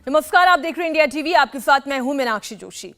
नमस्कार, आप देख रहे हैं इंडिया टीवी। आपके साथ मैं हूं मीनाक्षी जोशी।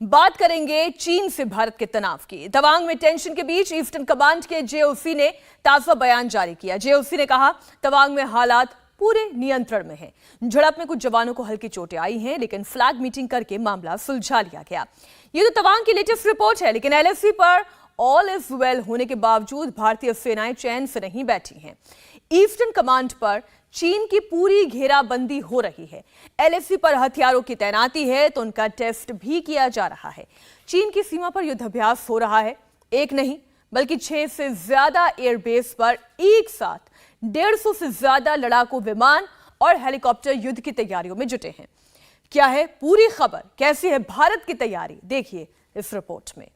बात करेंगे चीन से भारत के तनाव की। तवांग में टेंशन के बीच ईस्टर्न कमांड के जेओसी ने ताजा बयान जारी किया। जेओसी ने कहा, तवांग में हालात पूरे नियंत्रण में है। झड़प में कुछ जवानों को हल्की चोटें आई हैं, लेकिन फ्लैग मीटिंग करके मामला सुलझा लिया गया। ये तो तवांग की लेटेस्ट रिपोर्ट है, लेकिन एलएसी पर ऑल इज वेल होने के बावजूद भारतीय सेनाएं चैन से नहीं बैठी हैं। ईस्टर्न कमांड पर चीन की पूरी घेराबंदी हो रही है। एलएसी पर हथियारों की तैनाती है तो उनका टेस्ट भी किया जा रहा है। चीन की सीमा पर युद्धाभ्यास हो रहा है। एक नहीं बल्कि 6 से ज्यादा एयरबेस पर एक साथ 150 से ज्यादा लड़ाकू विमान और हेलीकॉप्टर युद्ध की तैयारियों में जुटे हैं। क्या है पूरी खबर, कैसी है भारत की तैयारी, देखिए इस रिपोर्ट में।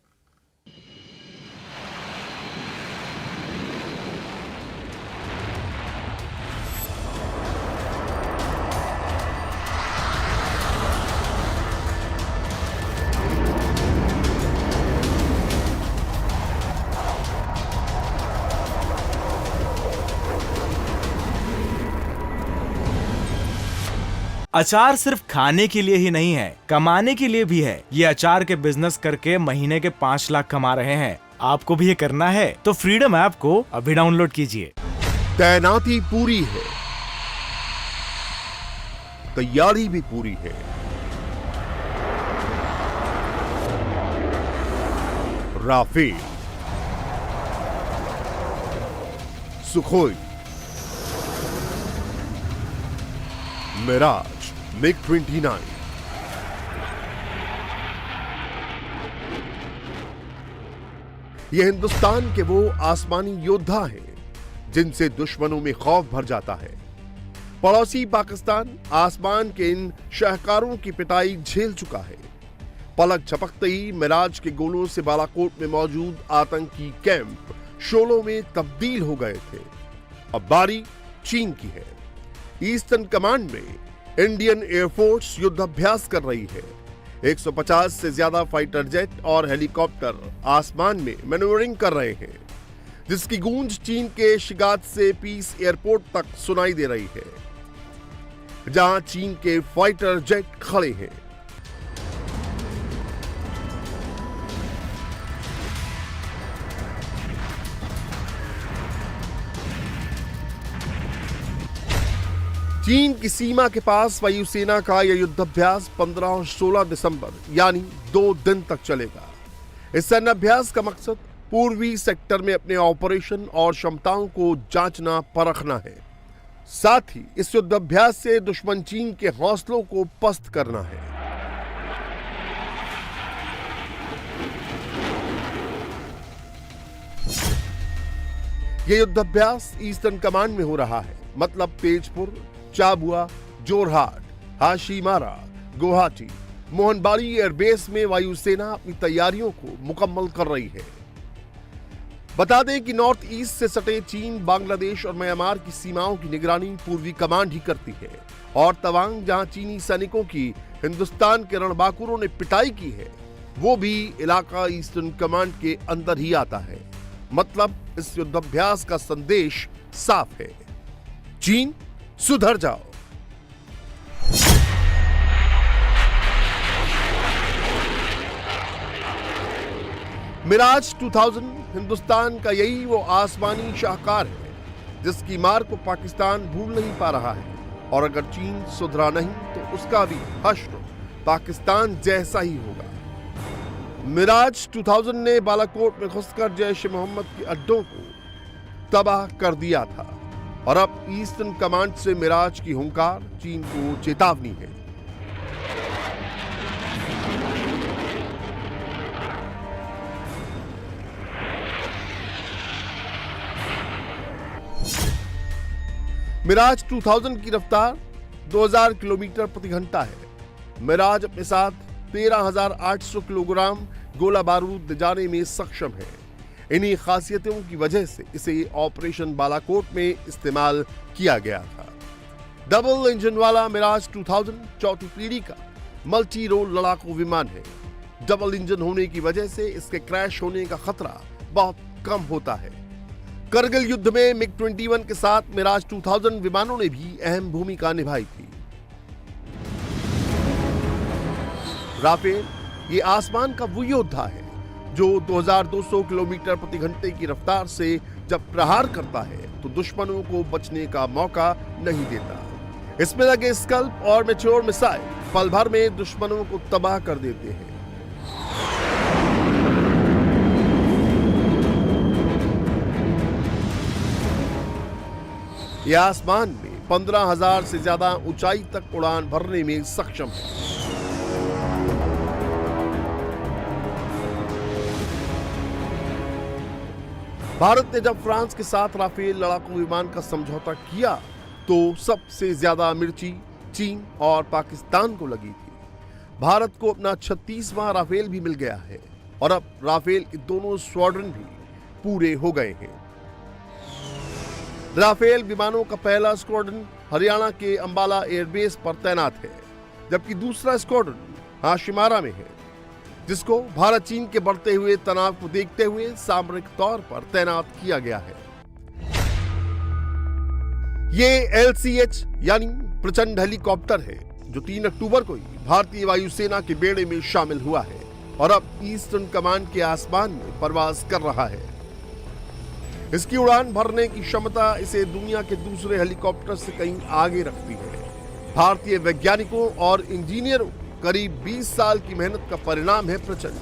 अचार सिर्फ खाने के लिए ही नहीं है, कमाने के लिए भी है। ये अचार के बिजनेस करके महीने के 5 लाख कमा रहे हैं। आपको भी ये करना है तो फ्रीडम ऐप को अभी डाउनलोड कीजिए। तैनाती पूरी है, तैयारी भी पूरी है। राफेल, सुखोई, मिराज, मिग 29, ये हिंदुस्तान के वो आसमानी योद्धा हैं जिनसे दुश्मनों में खौफ भर जाता है। पड़ोसी पाकिस्तान आसमान के इन शाहकारों की पिटाई झेल चुका है। पलक झपकते ही मिराज के गोलों से बालाकोट में मौजूद आतंकी कैंप शोलों में तब्दील हो गए थे। अब बारी चीन की है। ईस्टर्न कमांड में इंडियन एयरफोर्स युद्धाभ्यास कर रही है। 150 से ज्यादा फाइटर जेट और हेलीकॉप्टर आसमान में मैन्यूवरिंग कर रहे हैं, जिसकी गूंज चीन के शिगात से पीस एयरपोर्ट तक सुनाई दे रही है, जहां चीन के फाइटर जेट खड़े हैं। चीन की सीमा के पास वायुसेना का यह युद्धाभ्यास 15 और 16 दिसंबर यानी 2 दिन तक चलेगा। इस सैन्य अभ्यास का मकसद पूर्वी सेक्टर में अपने ऑपरेशन और क्षमताओं को जांचना परखना है। साथ ही इस युद्धाभ्यास से दुश्मन चीन के हौसलों को पस्त करना है। यह युद्धाभ्यास ईस्टर्न कमांड में हो रहा है, मतलब तेजपुर, चाबुआ, जोरहाट, हाशीमारा, गुवाहाटी, मोहनबाड़ी एयरबेस में वायुसेना अपनी तैयारियों को मुकम्मल कर रही है। बता दें कि नॉर्थ ईस्ट से सटे चीन, बांग्लादेश और म्यांमार की सीमाओं की निगरानी पूर्वी कमांड ही करती है। और तवांग, जहां चीनी सैनिकों की हिंदुस्तान के रणबांकुरों ने पिटाई की है, वो भी इलाका ईस्टर्न कमांड के अंदर ही आता है। मतलब इस युद्धाभ्यास का संदेश साफ है, चीन सुधर जाओ। मिराज 2000 हिंदुस्तान का यही वो आसमानी शाहकार है जिसकी मार को पाकिस्तान भूल नहीं पा रहा है। और अगर चीन सुधरा नहीं तो उसका भी हश्र पाकिस्तान जैसा ही होगा। मिराज 2000 ने बालाकोट में घुसकर जैश ए मोहम्मद के अड्डों को तबाह कर दिया था। और अब ईस्टर्न कमांड से मिराज की हुंकार चीन को चेतावनी है। मिराज 2000 की रफ्तार 2000 किलोमीटर प्रति घंटा है। मिराज अपने साथ 13,800 किलोग्राम गोला बारूद ले जाने में सक्षम है। इन्हीं खासियतों की वजह से इसे ऑपरेशन बालाकोट में इस्तेमाल किया गया था। डबल इंजन वाला मिराज 2000 चौथी पीढ़ी का मल्टी रोल लड़ाकू विमान है। डबल इंजन होने की वजह से इसके क्रैश होने का खतरा बहुत कम होता है। करगिल युद्ध में मिग 21 के साथ मिराज 2000 विमानों ने भी अहम भूमिका निभाई थी। राफेल ये आसमान का वो योद्धा है जो 2200 किलोमीटर प्रति घंटे की रफ्तार से जब प्रहार करता है तो दुश्मनों को बचने का मौका नहीं देता। इसमें लगे स्कल्प और मैच्योर मिसाइल पल भर में दुश्मनों को तबाह कर देते हैं। यह आसमान में 15,000 से ज्यादा ऊंचाई तक उड़ान भरने में सक्षम है। भारत ने जब फ्रांस के साथ राफेल लड़ाकू विमान का समझौता किया तो सबसे ज्यादा मिर्ची चीन और पाकिस्तान को लगी थी। भारत को अपना 36वां राफेल भी मिल गया है और अब राफेल के दोनों स्क्वाड्रन भी पूरे हो गए हैं। राफेल विमानों का पहला स्क्वाड्रन हरियाणा के अंबाला एयरबेस पर तैनात है, जबकि दूसरा स्क्वाड्रन हाशिमारा में है, जिसको भारत चीन के बढ़ते हुए तनाव को देखते हुए सामरिक तौर पर तैनात किया गया है। ये LCH यानी प्रचंड हेलीकॉप्टर है जो 3 अक्टूबर को ही भारतीय वायुसेना के बेड़े में शामिल हुआ है और अब ईस्टर्न कमांड के आसमान में परवाज कर रहा है। इसकी उड़ान भरने की क्षमता इसे दुनिया के दूसरे हेलीकॉप्टर से कहीं आगे रखती है। भारतीय वैज्ञानिकों और इंजीनियरों करीब 20 साल की मेहनत का परिणाम है प्रचंड।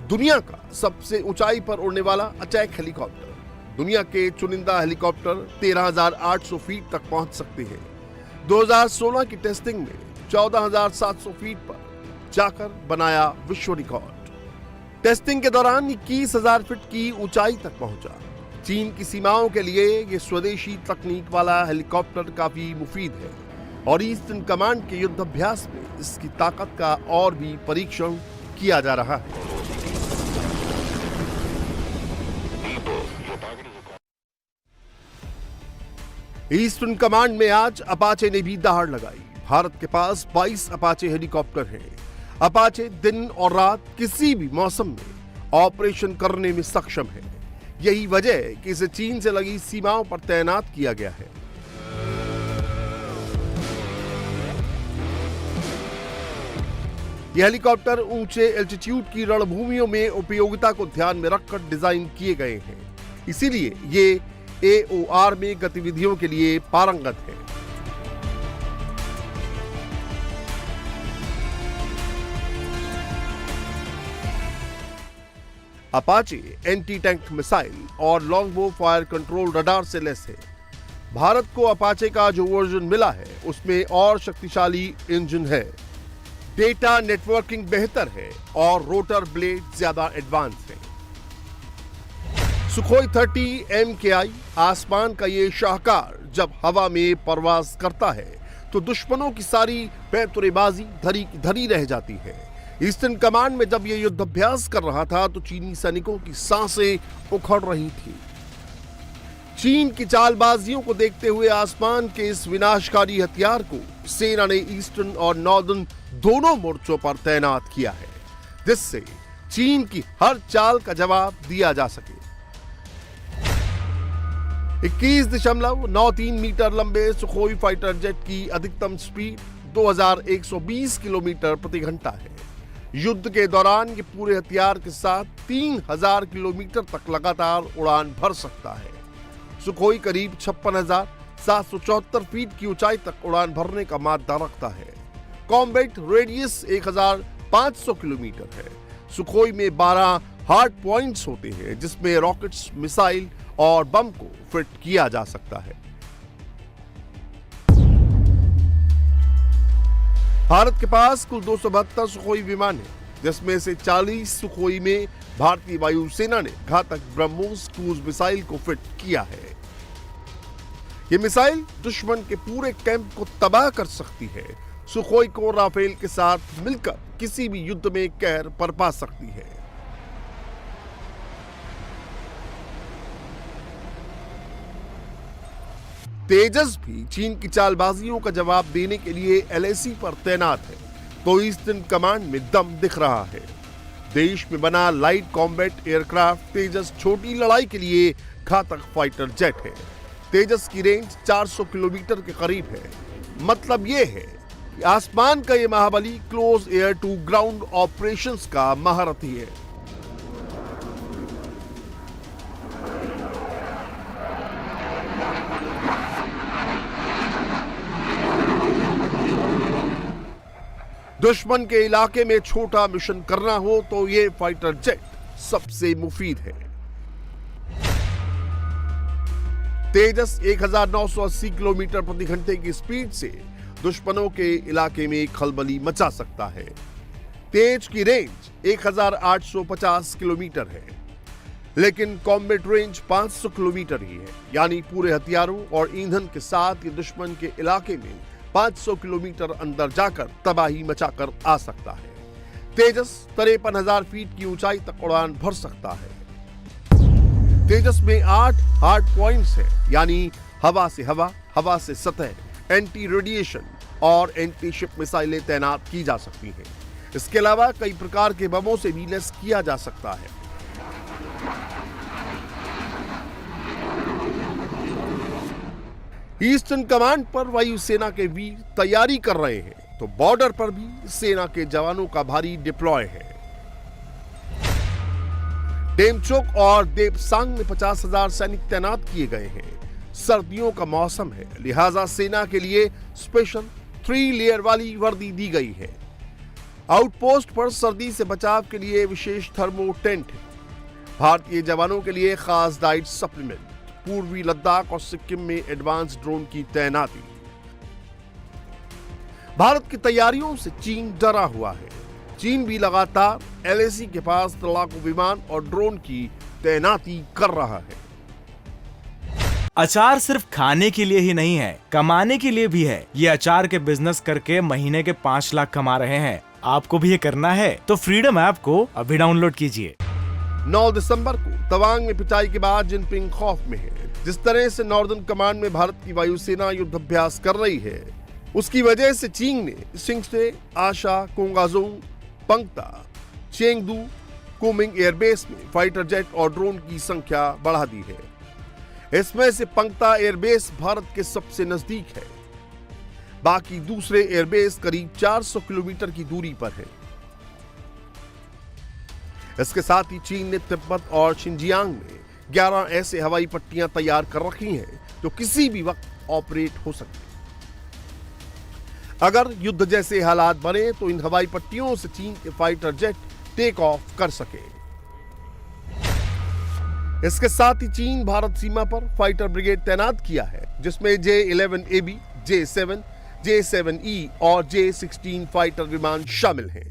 दुनिया का सबसे ऊंचाई पर उड़ने वाला अटैक हेलीकॉप्टर। दुनिया के चुनिंदा हेलीकॉप्टर 13,800 फीट तक पहुंच सकते हैं। 2016 की टेस्टिंग में 14,700 फीट पर जाकर बनाया विश्व रिकॉर्ड। टेस्टिंग के दौरान 21,000 फीट की ऊंचाई तक पहुंचा। चीन की सीमाओं के लिए ये स्वदेशी तकनीक वाला हेलीकॉप्टर काफी मुफीद है और ईस्टर्न कमांड के युद्धाभ्यास में इसकी ताकत का और भी परीक्षण किया जा रहा है। ईस्टर्न कमांड में आज अपाचे ने भी दहाड़ लगाई। भारत के पास 22 अपाचे हेलीकॉप्टर हैं। अपाचे दिन और रात किसी भी मौसम में ऑपरेशन करने में सक्षम है। यही वजह है कि इसे चीन से लगी सीमाओं पर तैनात किया गया है। यह हेलीकॉप्टर ऊंचे एल्टीट्यूड की रणभूमियों में उपयोगिता को ध्यान में रखकर डिजाइन किए गए हैं, इसीलिए ये AOR में गतिविधियों के लिए पारंगत है। अपाचे एंटी टैंक मिसाइल और लॉन्गबो फायर कंट्रोल रडार से लैस है। भारत को अपाचे का जो वर्जन मिला है उसमें और शक्तिशाली इंजन है, डेटा नेटवर्किंग बेहतर है और रोटर ब्लेड ज्यादा एडवांस है। सुखोई 30 MKI आसमान का ये शाहकार जब हवा में परवाज करता है तो दुश्मनों की सारी पैतुरेबाजी धरी की धरी रह जाती है। ईस्टर्न कमांड में जब ये युद्धाभ्यास कर रहा था तो चीनी सैनिकों की सांसें उखड़ रही थी। चीन की चालबाजियों को देखते हुए आसमान के इस विनाशकारी हथियार को सेना ने ईस्टर्न और नॉर्दर्न दोनों मोर्चों पर तैनात किया है, जिससे चीन की हर चाल का जवाब दिया जा सके। 21.93 मीटर लंबे सुखोई फाइटर जेट की अधिकतम स्पीड 2120 किलोमीटर प्रति घंटा है। युद्ध के दौरान ये पूरे हथियार के साथ 3000 किलोमीटर तक लगातार उड़ान भर सकता है। सुखोई करीब 56,774 फीट की ऊंचाई तक उड़ान भरने का मादा रखता है। कॉम्बैट रेडियस 1500 किलोमीटर है। सुखोई में 12 हार्ड पॉइंट्स होते हैं जिसमें रॉकेट्स, मिसाइल और बम को फिट किया जा सकता है। भारत के पास कुल 272 सुखोई विमान है, जिसमें से 40 सुखोई में भारतीय वायुसेना ने घातक ब्रह्मोस क्रूज मिसाइल को फिट किया है। यह मिसाइल दुश्मन के पूरे कैंप को तबाह कर सकती है। सुखोई को राफेल के साथ मिलकर किसी भी युद्ध में कहर बरपा सकती है। तेजस भी चीन की चालबाजियों का जवाब देने के लिए LAC पर तैनात है, तो ईस्टर्न कमांड में दम दिख रहा है। देश में बना लाइट कॉम्बैट एयरक्राफ्ट तेजस छोटी लड़ाई के लिए घातक फाइटर जेट है। तेजस की रेंज 400 किलोमीटर के करीब है। मतलब ये है कि आसमान का ये महाबली close air to ground operations का महारथी है। दुश्मन के इलाके में छोटा मिशन करना हो तो ये फाइटर जेट सबसे मुफीद है। तेजस 1980 किलोमीटर प्रति घंटे की स्पीड से दुश्मनों के इलाके में खलबली मचा सकता है। तेज की रेंज 1850 किलोमीटर है, लेकिन कॉम्बैट रेंज 500 किलोमीटर ही है। यानी पूरे हथियारों और ईंधन के साथ ये दुश्मन के इलाके में 500 किलोमीटर अंदर जाकर तबाही मचाकर आ सकता है। तेजस 53,000 फीट की ऊंचाई तक उड़ान भर सकता है। तेजस में 8 हार्ड पॉइंट्स है, यानी हवा से हवा, हवा से सतह, एंटी रेडिएशन और एंटी शिप मिसाइलें तैनात की जा सकती हैं। इसके अलावा कई प्रकार के बमों से भी लैस किया जा सकता है। ईस्टर्न कमांड पर वायुसेना के वीर तैयारी कर रहे हैं, तो बॉर्डर पर भी सेना के जवानों का भारी डिप्लॉय है। डेमचोक और देपसांग में 50,000 सैनिक तैनात किए गए हैं। सर्दियों का मौसम है, लिहाजा सेना के लिए स्पेशल 3 लेयर वाली वर्दी दी गई है। आउटपोस्ट पर सर्दी से बचाव के लिए विशेष थर्मो टेंट है। भारतीय जवानों के लिए खास डाइट सप्लीमेंट, पूर्वी लद्दाख और सिक्किम में एडवांस ड्रोन की तैनाती। भारत की तैयारियों से चीन डरा हुआ है। चीन भी लगातार LAC के पास लड़ाकू विमान और ड्रोन की तैनाती कर रहा है। अचार सिर्फ खाने के लिए ही नहीं है, कमाने के लिए भी है। ये अचार के बिजनेस करके महीने के 5 लाख कमा रहे हैं। आपको भी ये करना है तो फ्रीडम ऐप को अभी डाउनलोड कीजिए। 9 दिसंबर को तवांग में पिटाई के बाद जिनपिंग खौफ में है। जिस तरह से नॉर्दर्न कमांड में भारत की वायुसेना युद्धाभ्यास कर रही है, उसकी वजह से चीन ने सिंगटे, आशा, कोंगाजोंग, पंक्ता, चेंगदू, कुमिंग एयरबेस में फाइटर जेट और ड्रोन की संख्या बढ़ा दी है। इसमें से पंक्ता एयरबेस भारत के सबसे नजदीक है। बाकी दूसरे एयरबेस करीब 400 किलोमीटर की दूरी पर है। इसके साथ ही चीन ने तिब्बत और शिनजियांग में 11 ऐसे हवाई पट्टियां तैयार कर रखी हैं जो किसी भी वक्त ऑपरेट हो सकती हैं। अगर युद्ध जैसे हालात बने तो इन हवाई पट्टियों से चीन के फाइटर जेट टेक ऑफ कर सके। इसके साथ ही चीन भारत सीमा पर फाइटर ब्रिगेड तैनात किया है, जिसमें J-11AB, J-7, J-7E और J-16 फाइटर विमान शामिल हैं।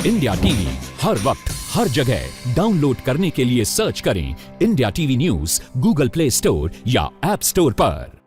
इंडिया टीवी हर वक्त हर जगह डाउनलोड करने के लिए सर्च करें India TV news Google play store या ऐप स्टोर पर।